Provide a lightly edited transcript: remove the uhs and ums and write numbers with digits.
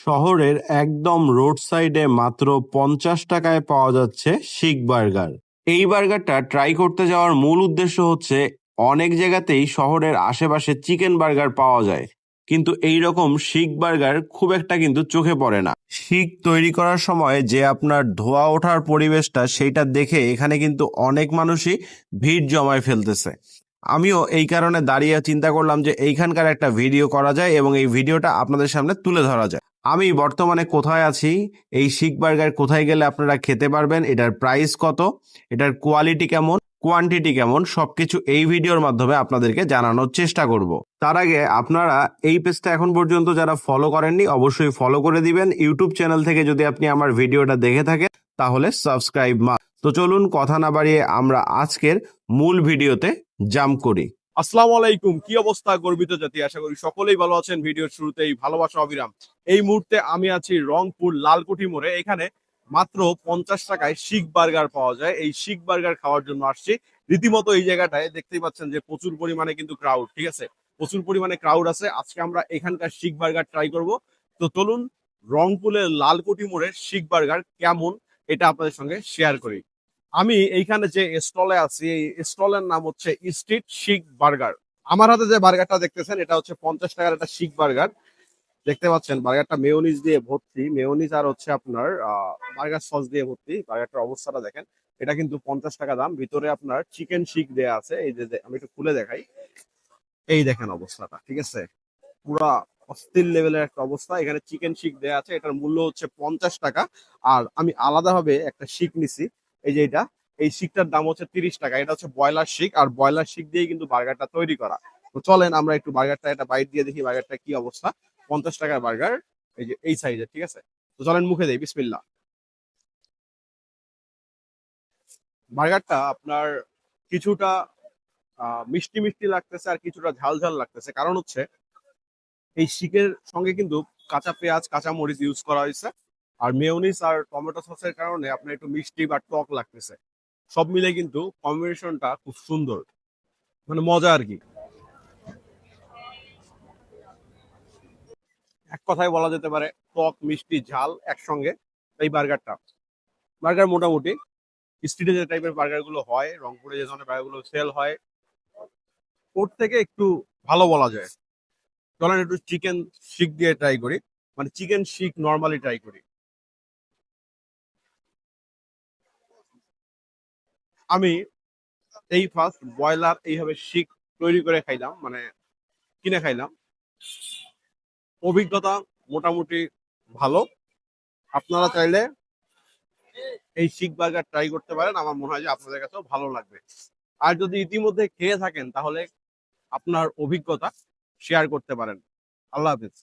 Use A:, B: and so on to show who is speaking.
A: শহরের একদম রোড সাইডে মাত্র 50 টাকায় পাওয়া যাচ্ছে শিক বার্গার। এই বার্গারটা ট্রাই করতে যাওয়ার মূল উদ্দেশ্য হচ্ছে অনেক জায়গাতেই শহরের আশেপাশে চিকেন বার্গার পাওয়া যায়, কিন্তু এই রকম শিক বার্গার খুব একটা কিন্তু চোখে পড়ে না। শিক তৈরি করার সময় যে আপনার ধোয়া ওঠার পরিবেশটা সেইটা দেখে এখানে কিন্তু অনেক মানুষই ভিড় জমায় ফেলতেছে। আমিও এই কারণে দাঁড়িয়ে চিন্তা করলাম যে এইখানকার একটা ভিডিও করা যায় এবং এই ভিডিওটা আপনাদের সামনে তুলে ধরা যায়। আমি বর্তমানে কোথায় আছি, এই শিক বার্গার কোথায় গেলে আপনারা খেতে পারবেন, এটার প্রাইস কত, এটার কোয়ালিটি কেমন, কোয়ান্টিটি কেমন, সবকিছু এই ভিডিওর মাধ্যমে আপনাদেরকে জানানোর চেষ্টা করব। তার আগে আপনারা এই পেজটা এখন পর্যন্ত যারা ফলো করেননি অবশ্যই ফলো করে দিবেন। ইউটিউব চ্যানেল থেকে যদি আপনি আমার ভিডিওটা দেখে থাকেন তাহলে সাবস্ক্রাইব তো চলুন কথা না বাড়িয়ে আমরা আজকের মূল ভিডিওতে জাম্প করি।
B: আসসালামু আলাইকুম, কি অবস্থা গর্বিত জাতি? আশা করি সকলেই ভালো আছেন। ভিডিওর শুরুতেই ভালোবাসা অবিরাম। এই মুহূর্তে আমি আছি রংপুর লালকুঠি মোড়ে। এখানে মাত্র 50 টাকায় শিক বার্গার পাওয়া যায়। এই শিক বার্গার খাওয়ার জন্য আসছি। রীতিমতো এই জায়গাটায় দেখতেই পাচ্ছেন যে প্রচুর পরিমাণে কিন্তু ক্রাউড, ঠিক আছে, প্রচুর পরিমাণে ক্রাউড আছে। আজকে আমরা এখানকার শিক বার্গার ট্রাই করব। তো চলুন রংপুরের লালকুঠি মোড়ে শিক বার্গার কেমন এটা আপনাদের সঙ্গে শেয়ার করি। আমি এইখানে যে স্টলে আছি, এই স্টলের নাম হচ্ছে স্ট্রিট শিক বার্গার। আমার হাতে যে বার্গারটা দেখতেছেন এটা হচ্ছে 50 টাকার একটা শিক বার্গার। দেখতে পাচ্ছেন বার্গারটা মেয়োনিজ দিয়ে ভর্তি, মেয়োনিজ আর হচ্ছে আপনার বার্গার সস দিয়ে ভর্তি। বার্গারটার অবস্থাটা দেখেন, এটা কিন্তু 50 টাকা দাম। ভিতরে আপনার চিকেন শিক দেয়া আছে। এই যে আমি একটু খুলে দেখাই, এই দেখেন অবস্থাটা, ঠিক আছে, পুরা অস্থির লেভেলের একটা অবস্থা। এখানে চিকেন শিক দেয়া আছে, এটার মূল্য হচ্ছে 50 টাকা। আর আমি আলাদাভাবে একটা শিক নিছি, এই যে এটা, এই শিকটার দাম হচ্ছে 30 টাকা। এটা হচ্ছে ব্রয়লার শিক, আর ব্রয়লার শিক দিয়ে কিন্তু বার্গারটা তৈরি করা। তো চলেন আমরা একটু বার্গারটা একটা বাইট দিয়ে দেখি বার্গারটা কি অবস্থা। 50 টাকার বার্গার, এই যে এই সাইজের, ঠিক আছে। তো চলেন মুখে দেই, বিসমিল্লাহ। বার্গারটা আপনার কিছুটা মিষ্টি মিষ্টি লাগতেছে আর কিছুটা ঝাল ঝাল লাগতেছে, কারণ হচ্ছে এই শিকের সঙ্গে কিন্তু কাঁচা পেঁয়াজ কাঁচা মরিচ ইউজ করা হয়েছে। আর মেয়োনিজ আর টমেটো সসের কারণে আপনার একটু মিষ্টি বা টক লাগতেছে। সব মিলে কিন্তু কম্বিনেশনটা খুব সুন্দর, মানে মজা আর কি। এক কথায় বলা যেতে পারে টক মিষ্টি ঝাল একসঙ্গে এই বার্গারটা। বার্গার মোটামুটি স্ট্রিটে যে টাইপের বার্গার গুলো হয়, রংপুরে যে ধরনের বার্গার গুলো সেল হয়, ওর থেকে একটু ভালো বলা যায়। চলেন একটু চিকেন শিক দিয়ে ট্রাই করি, মানে চিকেন শিক নর্মালি ট্রাই করি। আমি এই ফার্স্ট ব্রয়লার এইভাবে শিক তৈরি করে খাইলাম, মানে কিনে খাইলাম। অভিজ্ঞতা মোটামুটি ভালো। আপনারা চাইলে এই শিক বার্গার ট্রাই করতে পারেন, আমার মনে হয় যে আপনাদের কাছেও ভালো লাগবে। আর যদি ইতিমধ্যে খেয়ে থাকেন তাহলে আপনার অভিজ্ঞতা শেয়ার করতে পারেন। আল্লাহ হাফিজ।